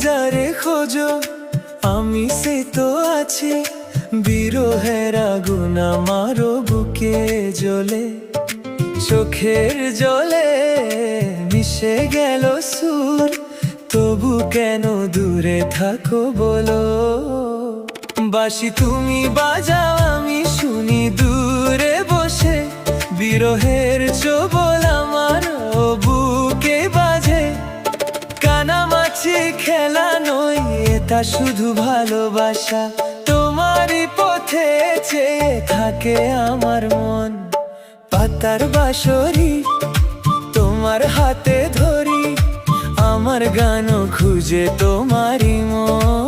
যারে খোঁজো আমি সে তো আছি, বিরহের আগুন আমার বুকে জ্বলে, চোখের জলে মিশে গেল সুর, তবু কেন দূরে থাকো বলো। বাঁশি তুমি বাজাও আমি শুনি দূরে বসে, বিরহের ছোবল আমার বুকে বাজে। কানামাছি খেলা নয়, এটা শুধু ভালোবাসা, তোমারই পথে চেয়ে থাকে আমার মন। পাতার বাঁশরি তোমার হাতে ধরি, আমার গানও খুঁজে তোমারই মন।